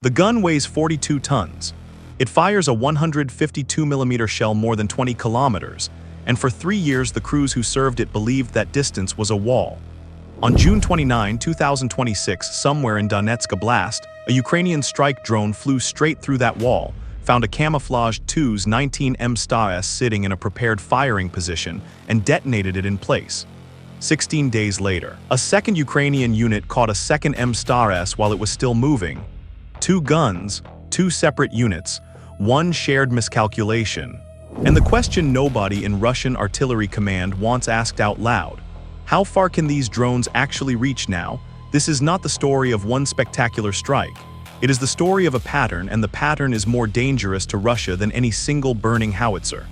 The gun weighs 42 tons. It fires a 152mm shell more than 20 kilometers, and for 3 years the crews who served it believed that distance was a wall. On June 29, 2026, somewhere in Donetsk Oblast, a Ukrainian strike drone flew straight through that wall, found a camouflaged Tu-19 Msta-S sitting in a prepared firing position, and detonated it in place. 16 days later, a second Ukrainian unit caught a second Msta-S while it was still moving. 2 guns, 2 separate units, one shared miscalculation. And the question nobody in Russian artillery command wants asked out loud: how far can these drones actually reach now? This is not the story of one spectacular strike. It is the story of a pattern, and the pattern is more dangerous to Russia than any single burning howitzer.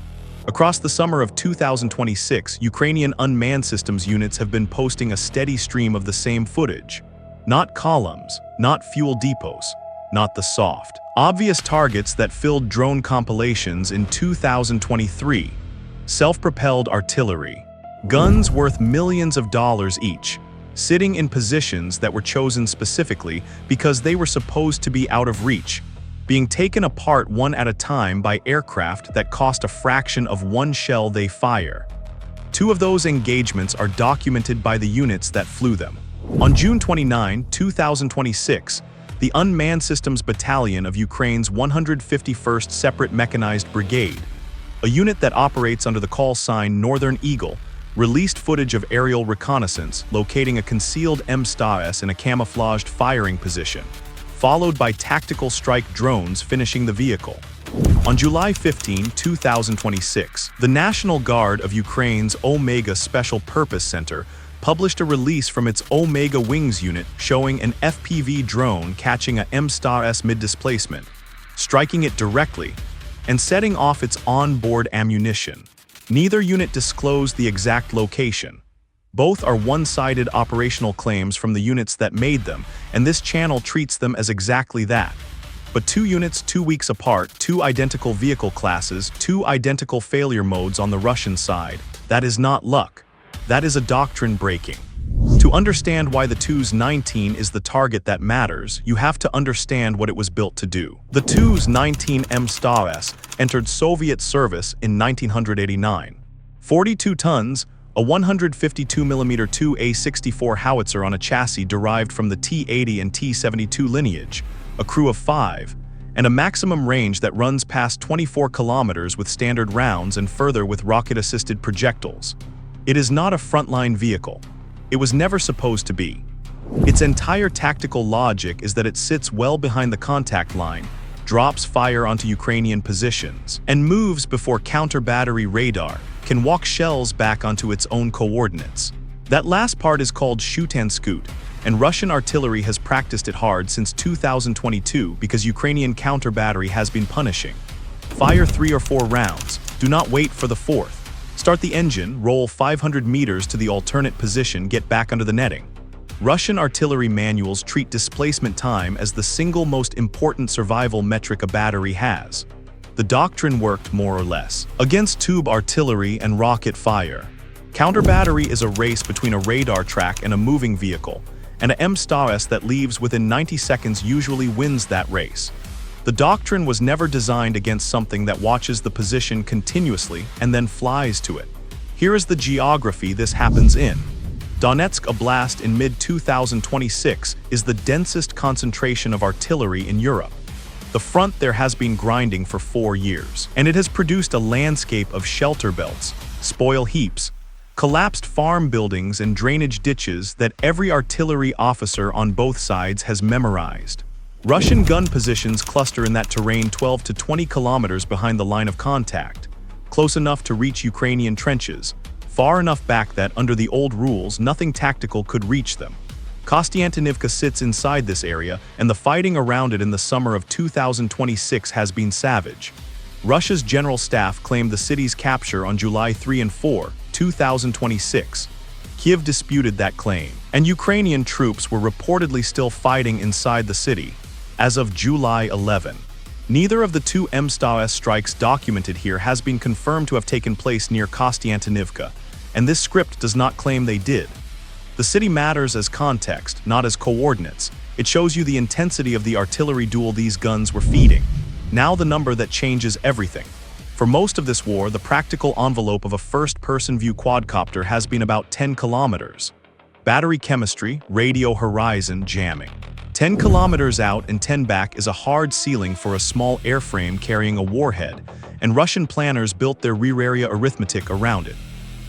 Across the summer of 2026, Ukrainian unmanned systems units have been posting a steady stream of the same footage. Not columns, not fuel depots, not the soft, obvious targets that filled drone compilations in 2023. Self-propelled artillery. Guns worth millions of dollars each, sitting in positions that were chosen specifically because they were supposed to be out of reach, being taken apart one at a time by aircraft that cost a fraction of one shell they fire. 2 of those engagements are documented by the units that flew them. On June 29, 2026, the Unmanned Systems Battalion of Ukraine's 151st Separate Mechanized Brigade, a unit that operates under the call sign Northern Eagle, released footage of aerial reconnaissance locating a concealed Msta-S in a camouflaged firing position, followed by tactical strike drones finishing the vehicle. On July 15, 2026, the National Guard of Ukraine's Omega Special Purpose Center published a release from its Omega Wings unit showing an FPV drone catching a Msta-S mid-displacement, striking it directly, and setting off its onboard ammunition. Neither unit disclosed the exact location. Both are one-sided operational claims from the units that made them, and this channel treats them as exactly that. But 2 units 2 weeks apart, 2 identical vehicle classes, 2 identical failure modes on the Russian side. That is not luck. That is a doctrine breaking. To understand why the Tu-19 is the target that matters, you have to understand what it was built to do. The Tu-19 Msta-S entered Soviet service in 1989. 42 tons, a 152mm Tu-A64 howitzer on a chassis derived from the T-80 and T-72 lineage, a crew of 5, and a maximum range that runs past 24 kilometers with standard rounds and further with rocket-assisted projectiles. It is not a frontline vehicle. It was never supposed to be. Its entire tactical logic is that it sits well behind the contact line, drops fire onto Ukrainian positions, and moves before counter-battery radar can walk shells back onto its own coordinates. That last part is called shoot-and-scoot, and Russian artillery has practiced it hard since 2022 because Ukrainian counter-battery has been punishing. Fire 3 or 4 rounds. Do not wait for the 4th. Start the engine, roll 500 meters to the alternate position, get back under the netting. Russian artillery manuals treat displacement time as the single most important survival metric a battery has. The doctrine worked more or less against tube artillery and rocket fire. Counter-battery is a race between a radar track and a moving vehicle, and a Msta-S that leaves within 90 seconds usually wins that race. The doctrine was never designed against something that watches the position continuously and then flies to it. Here is the geography this happens in. Donetsk Oblast in mid-2026 is the densest concentration of artillery in Europe. The front there has been grinding for 4 years, and it has produced a landscape of shelter belts, spoil heaps, collapsed farm buildings and drainage ditches that every artillery officer on both sides has memorized. Russian gun positions cluster in that terrain 12 to 20 kilometers behind the line of contact, close enough to reach Ukrainian trenches, far enough back that, under the old rules, nothing tactical could reach them. Kostiantynivka sits inside this area, and the fighting around it in the summer of 2026 has been savage. Russia's general staff claimed the city's capture on July 3 and 4, 2026. Kiev disputed that claim, and Ukrainian troops were reportedly still fighting inside the city as of July 11. Neither of the 2 Msta-S strikes documented here has been confirmed to have taken place near Kostiantynivka, and this script does not claim they did. The city matters as context, not as coordinates, It shows you the intensity of the artillery duel these guns were feeding. Now the number that changes everything. For most of this war, the practical envelope of a first-person view quadcopter has been about 10 kilometers. Battery chemistry, radio horizon, jamming. 10 kilometers out and 10 back is a hard ceiling for a small airframe carrying a warhead, and Russian planners built their rear area arithmetic around it.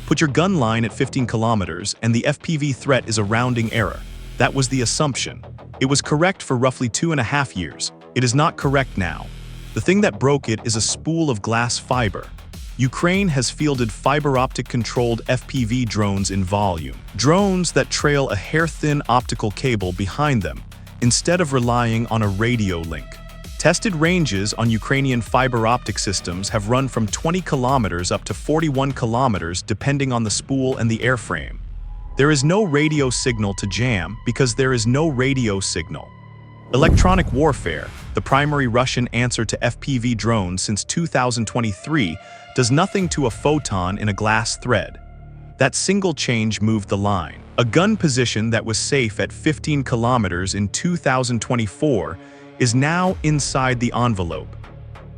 Put your gun line at 15 kilometers and the FPV threat is a rounding error. That was the assumption. It was correct for roughly 2.5 years. It is not correct now. The thing that broke it is a spool of glass fiber. Ukraine has fielded fiber-optic-controlled FPV drones in volume. Drones that trail a hair-thin optical cable behind them, instead of relying on a radio link. Tested ranges on Ukrainian fiber-optic systems have run from 20 kilometers up to 41 kilometers depending on the spool and the airframe. There is no radio signal to jam because there is no radio signal. Electronic warfare, the primary Russian answer to FPV drones since 2023, does nothing to a photon in a glass thread. That single change moved the line. A gun position that was safe at 15 kilometers in 2024 is now inside the envelope.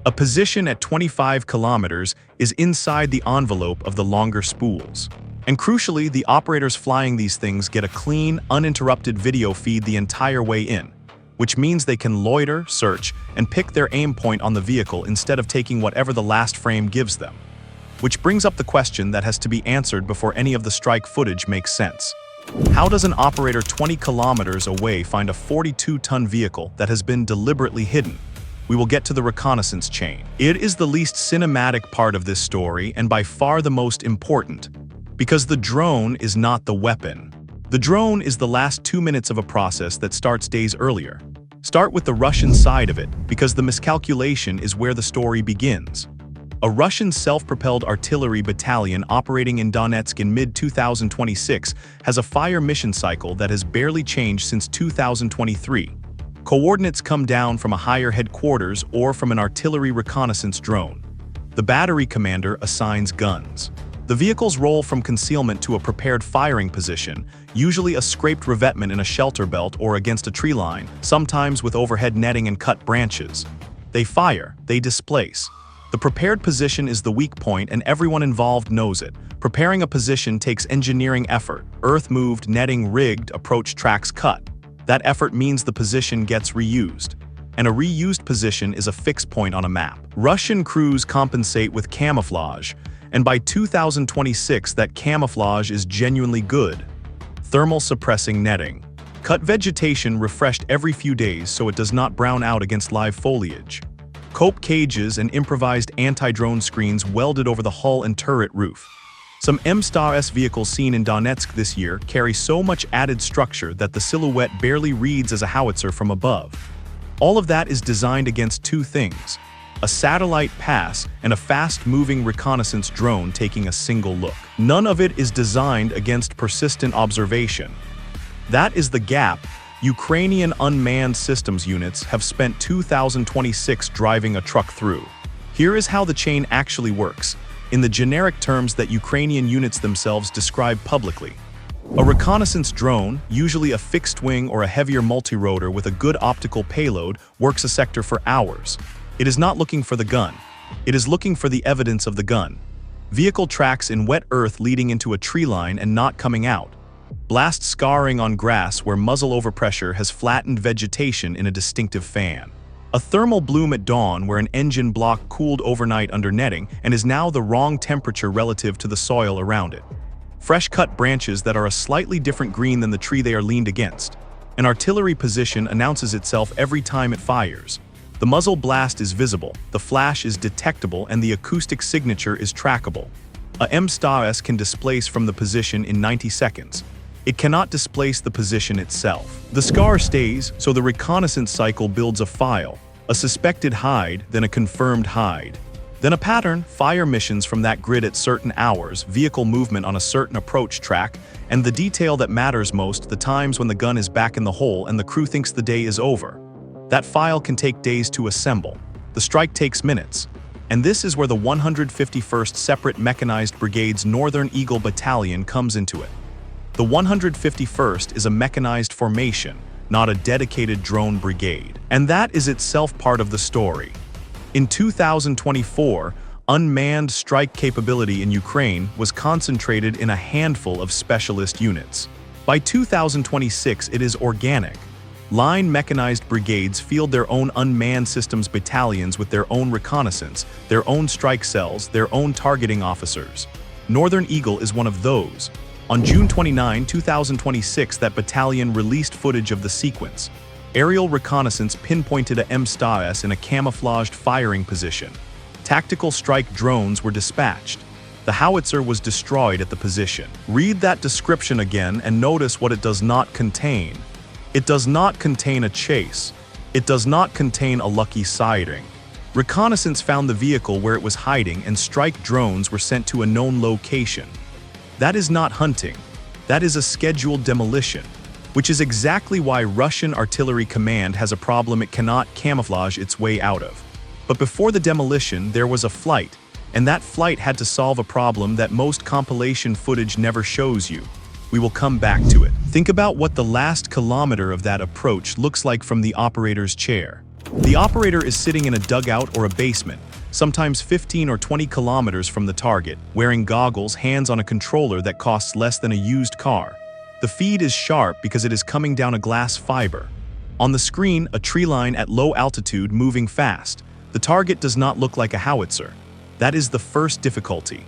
A position at 25 kilometers is inside the envelope of the longer spools. And crucially, the operators flying these things get a clean, uninterrupted video feed the entire way in, which means they can loiter, search, and pick their aim point on the vehicle instead of taking whatever the last frame gives them. Which brings up the question that has to be answered before any of the strike footage makes sense. How does an operator 20 kilometers away find a 42-ton vehicle that has been deliberately hidden? We will get to the reconnaissance chain. It is the least cinematic part of this story and by far the most important, because the drone is not the weapon. The drone is the last 2 minutes of a process that starts days earlier. Start with the Russian side of it, because the miscalculation is where the story begins. A Russian self-propelled artillery battalion operating in Donetsk in mid-2026 has a fire mission cycle that has barely changed since 2023. Coordinates come down from a higher headquarters or from an artillery reconnaissance drone. The battery commander assigns guns. The vehicles roll from concealment to a prepared firing position, usually a scraped revetment in a shelter belt or against a tree line, sometimes with overhead netting and cut branches. They fire, they displace. The prepared position is the weak point and everyone involved knows it. Preparing a position takes engineering effort. Earth moved, netting rigged, approach tracks cut. That effort means the position gets reused. And a reused position is a fixed point on a map. Russian crews compensate with camouflage, and by 2026 that camouflage is genuinely good. Thermal suppressing netting. Cut vegetation refreshed every few days so it does not brown out against live foliage. Cope cages and improvised anti-drone screens welded over the hull and turret roof. Some Msta-S vehicles seen in Donetsk this year carry so much added structure that the silhouette barely reads as a howitzer from above. All of that is designed against two things: a satellite pass and a fast-moving reconnaissance drone taking a single look. None of it is designed against persistent observation. That is the gap Ukrainian unmanned systems units have spent 2026 driving a truck through. Here is how the chain actually works, in the generic terms that Ukrainian units themselves describe publicly. A reconnaissance drone, usually a fixed-wing or a heavier multi-rotor with a good optical payload, works a sector for hours. It is not looking for the gun. It is looking for the evidence of the gun. Vehicle tracks in wet earth leading into a tree line and not coming out. Blast scarring on grass where muzzle overpressure has flattened vegetation in a distinctive fan. A thermal bloom at dawn where an engine block cooled overnight under netting and is now the wrong temperature relative to the soil around it. Fresh cut branches that are a slightly different green than the tree they are leaned against. An artillery position announces itself every time it fires. The muzzle blast is visible, the flash is detectable, and the acoustic signature is trackable. A Msta-S can displace from the position in 90 seconds. It cannot displace the position itself. The scar stays, so the reconnaissance cycle builds a file, a suspected hide, then a confirmed hide. Then a pattern, fire missions from that grid at certain hours, vehicle movement on a certain approach track, and the detail that matters most, the times when the gun is back in the hole and the crew thinks the day is over. That file can take days to assemble. The strike takes minutes. And this is where the 151st Separate Mechanized Brigade's Northern Eagle Battalion comes into it. The 151st is a mechanized formation, not a dedicated drone brigade. And that is itself part of the story. In 2024, unmanned strike capability in Ukraine was concentrated in a handful of specialist units. By 2026, it is organic. Line mechanized brigades field their own unmanned systems battalions with their own reconnaissance, their own strike cells, their own targeting officers. Northern Eagle is one of those. On June 29, 2026, that battalion released footage of the sequence. Aerial reconnaissance pinpointed a Msta-S in a camouflaged firing position. Tactical strike drones were dispatched. The howitzer was destroyed at the position. Read that description again and notice what it does not contain. It does not contain a chase. It does not contain a lucky sighting. Reconnaissance found the vehicle where it was hiding and strike drones were sent to a known location. That is not hunting. That is a scheduled demolition, which is exactly why Russian Artillery Command has a problem it cannot camouflage its way out of. But before the demolition, there was a flight, and that flight had to solve a problem that most compilation footage never shows you. We will come back to it. Think about what the last kilometer of that approach looks like from the operator's chair. The operator is sitting in a dugout or a basement, sometimes 15 or 20 kilometers from the target, wearing goggles, hands on a controller that costs less than a used car. The feed is sharp because it is coming down a glass fiber. On the screen, a tree line at low altitude moving fast. The target does not look like a howitzer. That is the first difficulty.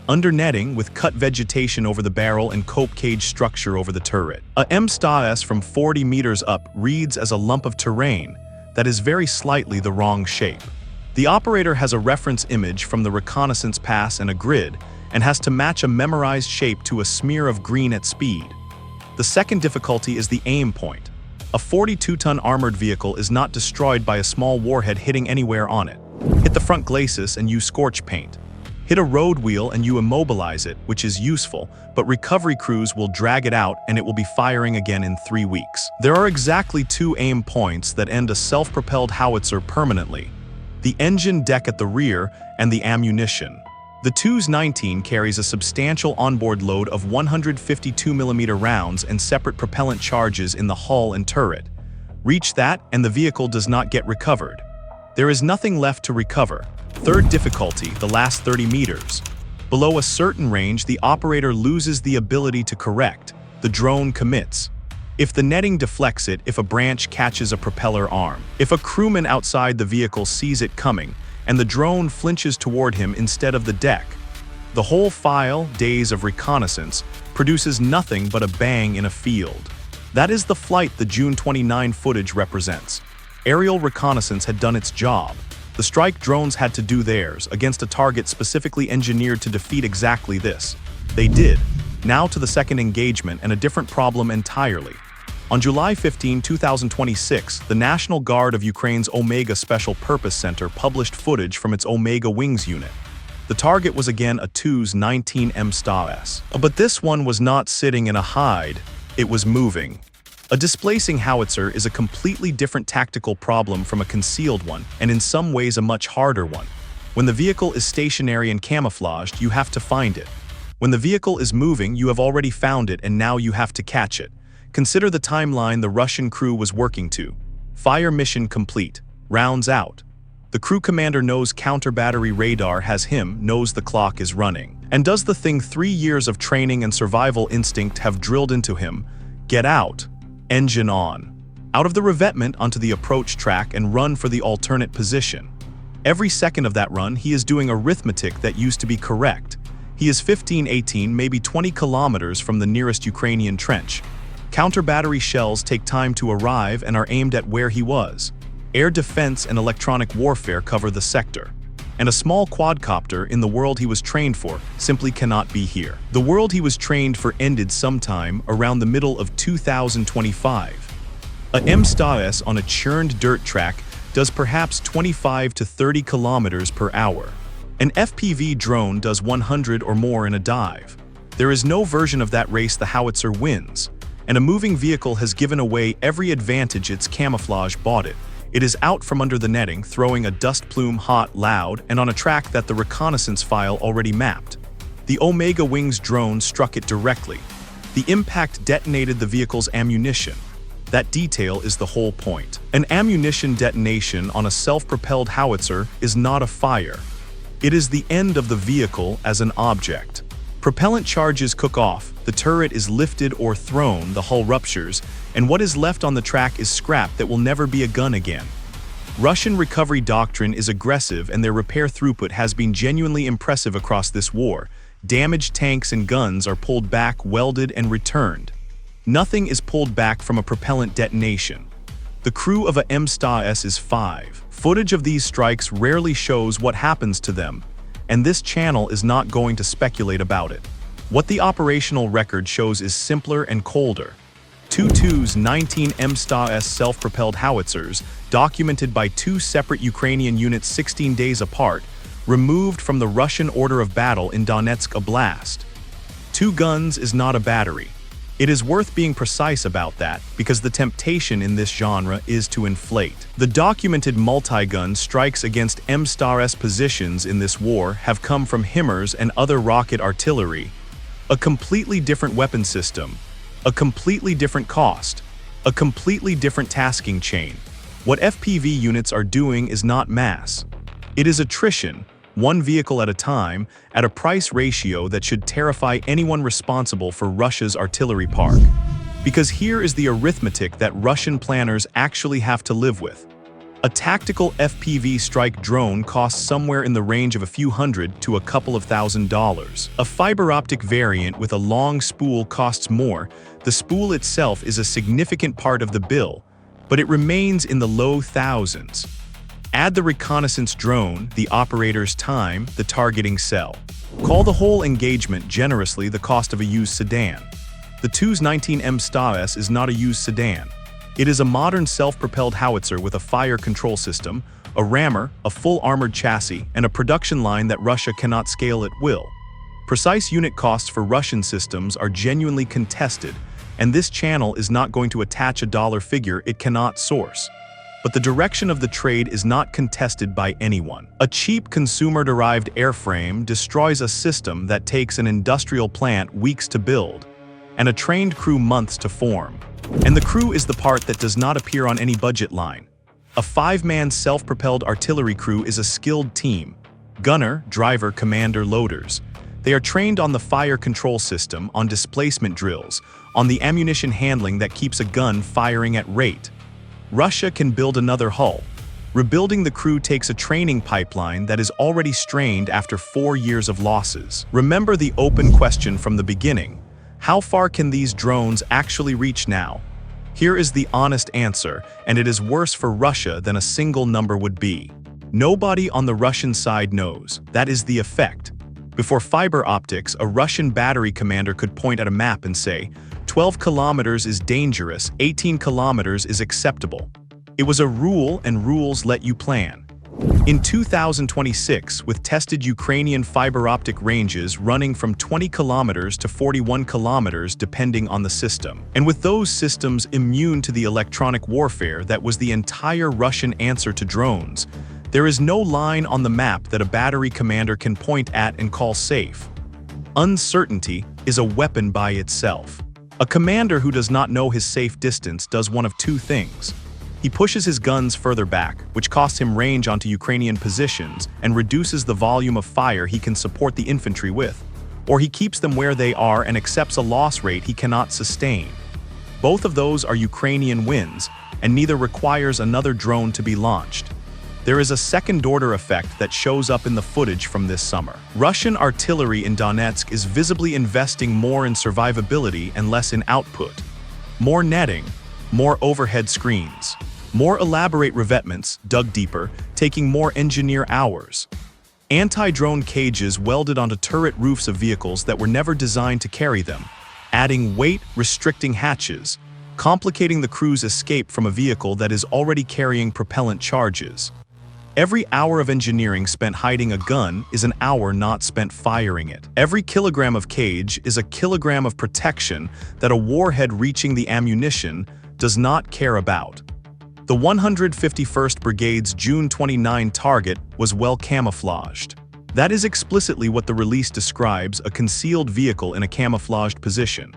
Under netting, with cut vegetation over the barrel and cope cage structure over the turret. A Msta-S from 40 meters up reads as a lump of terrain that is very slightly the wrong shape. The operator has a reference image from the reconnaissance pass and a grid, and has to match a memorized shape to a smear of green at speed. The second difficulty is the aim point. A 42-ton armored vehicle is not destroyed by a small warhead hitting anywhere on it. Hit the front glacis and you scorch paint. Hit a road wheel and you immobilize it, which is useful, but recovery crews will drag it out and it will be firing again in 3 weeks. There are exactly 2 aim points that end a self-propelled howitzer permanently: the engine deck at the rear and the ammunition. The TuS-19 carries a substantial onboard load of 152mm rounds and separate propellant charges in the hull and turret. Reach that and the vehicle does not get recovered. There is nothing left to recover. Third difficulty, the last 30 meters. Below a certain range, the operator loses the ability to correct. The drone commits. If the netting deflects it, if a branch catches a propeller arm, if a crewman outside the vehicle sees it coming, and the drone flinches toward him instead of the deck, the whole file, days of reconnaissance, produces nothing but a bang in a field. That is the flight the June 29 footage represents. Aerial reconnaissance had done its job. The strike drones had to do theirs, against a target specifically engineered to defeat exactly this. They did. Now to the second engagement and a different problem entirely. On July 15, 2026, the National Guard of Ukraine's Omega Special Purpose Center published footage from its Omega Wings unit. The target was again a TuS-19 Msta-S. But this one was not sitting in a hide, it was moving. A displacing howitzer is a completely different tactical problem from a concealed one, and in some ways a much harder one. When the vehicle is stationary and camouflaged, you have to find it. When the vehicle is moving, you have already found it and now you have to catch it. Consider the timeline the Russian crew was working to. Fire mission complete. Rounds out. The crew commander knows counter-battery radar has him, knows the clock is running. And does the thing 3 years of training and survival instinct have drilled into him? Get out. Engine on. Out of the revetment onto the approach track and run for the alternate position. Every second of that run, he is doing arithmetic that used to be correct. He is 15, 18, maybe 20 kilometers from the nearest Ukrainian trench. Counter-battery shells take time to arrive and are aimed at where he was. Air defense and electronic warfare cover the sector. And a small quadcopter in the world he was trained for simply cannot be here. The world he was trained for ended sometime around the middle of 2025. A Msta-S on a churned dirt track does perhaps 25 to 30 kilometers per hour. An FPV drone does 100 or more in a dive. There is no version of that race the howitzer wins, and a moving vehicle has given away every advantage its camouflage bought it. It is out from under the netting, throwing a dust plume hot, loud, and on a track that the reconnaissance file already mapped. The Omega Wings drone struck it directly. The impact detonated the vehicle's ammunition. That detail is the whole point. An ammunition detonation on a self-propelled howitzer is not a fire. It is the end of the vehicle as an object. Propellant charges cook off, the turret is lifted or thrown, the hull ruptures, and what is left on the track is scrap that will never be a gun again. Russian recovery doctrine is aggressive and their repair throughput has been genuinely impressive across this war. Damaged tanks and guns are pulled back, welded, and returned. Nothing is pulled back from a propellant detonation. The crew of a Msta-S is 5. Footage of these strikes rarely shows what happens to them, and this channel is not going to speculate about it. What the operational record shows is simpler and colder. Tu-2's 19 Msta-S self-propelled howitzers, documented by 2 separate Ukrainian units 16 days apart, removed from the Russian order of battle in Donetsk Oblast. 2 guns is not a battery. It is worth being precise about that, because the temptation in this genre is to inflate. The documented multi-gun strikes against Msta-S positions in this war have come from HIMARS and other rocket artillery. A completely different weapon system, a completely different cost, a completely different tasking chain. What FPV units are doing is not mass. It is attrition, one vehicle at a time, at a price ratio that should terrify anyone responsible for Russia's artillery park. Because here is the arithmetic that Russian planners actually have to live with. A tactical FPV strike drone costs somewhere in the range of a few hundred to a couple of $1,000s. A fiber optic variant with a long spool costs more. The spool itself is a significant part of the bill, but it remains in the low thousands. Add the reconnaissance drone, the operator's time, the targeting cell. Call the whole engagement generously the cost of a used sedan. The Tu-'s 19 Msta-S is not a used sedan. It is a modern self-propelled howitzer with a fire control system, a rammer, a full armored chassis, and a production line that Russia cannot scale at will. Precise unit costs for Russian systems are genuinely contested, and this channel is not going to attach a dollar figure it cannot source. But the direction of the trade is not contested by anyone. A cheap consumer-derived airframe destroys a system that takes an industrial plant weeks to build, and a trained crew months to form. And the crew is the part that does not appear on any budget line. A 5-man self-propelled artillery crew is a skilled team: gunner, driver, commander, loaders. They are trained on the fire control system, on displacement drills, on the ammunition handling that keeps a gun firing at rate. Russia can build another hull. Rebuilding the crew takes a training pipeline that is already strained after 4 years of losses. Remember the open question from the beginning: how far can these drones actually reach now? Here is the honest answer, and it is worse for Russia than a single number would be. Nobody on the Russian side knows. That is the effect. Before fiber optics, a Russian battery commander could point at a map and say, 12 kilometers is dangerous, 18 kilometers is acceptable. It was a rule, and rules let you plan. In 2026, with tested Ukrainian fiber optic ranges running from 20 kilometers to 41 kilometers depending on the system, and with those systems immune to the electronic warfare that was the entire Russian answer to drones, there is no line on the map that a battery commander can point at and call safe. Uncertainty is a weapon by itself. A commander who does not know his safe distance does one of 2 things. He pushes his guns further back, which costs him range onto Ukrainian positions and reduces the volume of fire he can support the infantry with, or he keeps them where they are and accepts a loss rate he cannot sustain. Both of those are Ukrainian wins, and neither requires another drone to be launched. There is a second-order effect that shows up in the footage from this summer. Russian artillery in Donetsk is visibly investing more in survivability and less in output. More netting, more overhead screens, more elaborate revetments, dug deeper, taking more engineer hours. Anti-drone cages welded onto turret roofs of vehicles that were never designed to carry them, adding weight, restricting hatches, complicating the crew's escape from a vehicle that is already carrying propellant charges. Every hour of engineering spent hiding a gun is an hour not spent firing it. Every kilogram of cage is a kilogram of protection that a warhead reaching the ammunition does not care about. The 151st Brigade's June 29 target was well camouflaged. That is explicitly what the release describes: a concealed vehicle in a camouflaged position.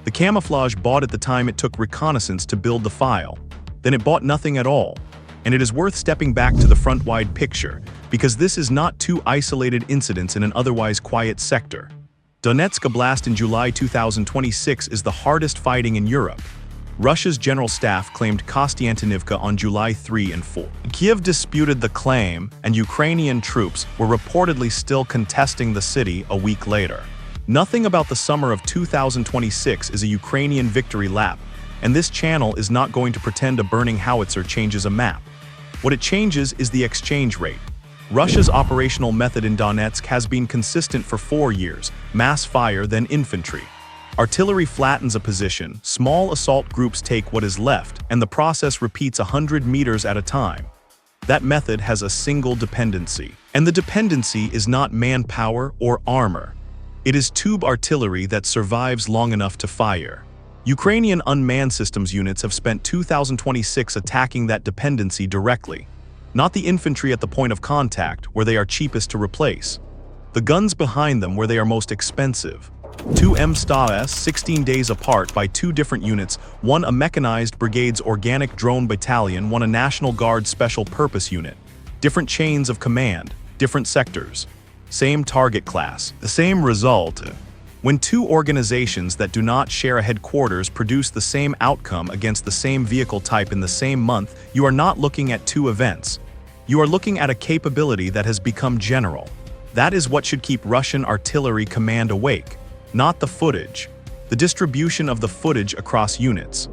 The camouflage bought at the time it took reconnaissance to build the file. Then it bought nothing at all. And it is worth stepping back to the front-wide picture, because this is not two isolated incidents in an otherwise quiet sector. Donetsk Oblast in July 2026 is the hardest fighting in Europe. Russia's general staff claimed Kostiantynivka on July 3 and 4. Kiev disputed the claim, and Ukrainian troops were reportedly still contesting the city a week later. Nothing about the summer of 2026 is a Ukrainian victory lap, and this channel is not going to pretend a burning howitzer changes a map. What it changes is the exchange rate. Russia's operational method in Donetsk has been consistent for 4 years: mass fire, then infantry. Artillery flattens a position, small assault groups take what is left, and the process repeats 100 meters at a time. That method has a single dependency. And the dependency is not manpower or armor. It is tube artillery that survives long enough to fire. Ukrainian unmanned systems units have spent 2026 attacking that dependency directly. Not the infantry at the point of contact, where they are cheapest to replace. The guns behind them, where they are most expensive. Two Msta-S 16 days apart by two different units, one a mechanized brigade's organic drone battalion, one a National Guard special purpose unit. Different chains of command, different sectors. Same target class, the same result. When two organizations that do not share a headquarters produce the same outcome against the same vehicle type in the same month, you are not looking at two events. You are looking at a capability that has become general. That is what should keep Russian artillery command awake. Not the footage, the distribution of the footage across units.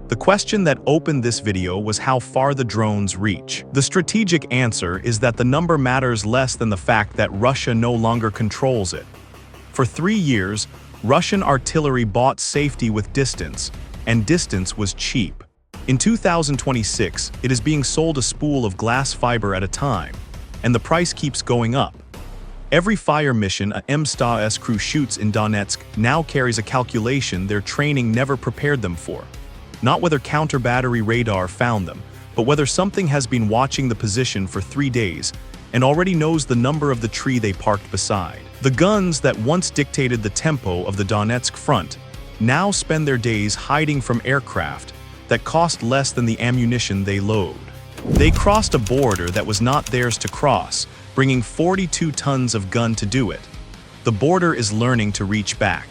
The question that opened this video was how far the drones reach. The strategic answer is that the number matters less than the fact that Russia no longer controls it. For 3 years, Russian artillery bought safety with distance, and distance was cheap. In 2026, it is being sold a spool of glass fiber at a time, and the price keeps going up. Every fire mission a Msta-S crew shoots in Donetsk now carries a calculation their training never prepared them for. Not whether counter-battery radar found them, but whether something has been watching the position for 3 days and already knows the number of the tree they parked beside. The guns that once dictated the tempo of the Donetsk front now spend their days hiding from aircraft that cost less than the ammunition they load. They crossed a border that was not theirs to cross, bringing 42 tons of gun to do it. The border is learning to reach back.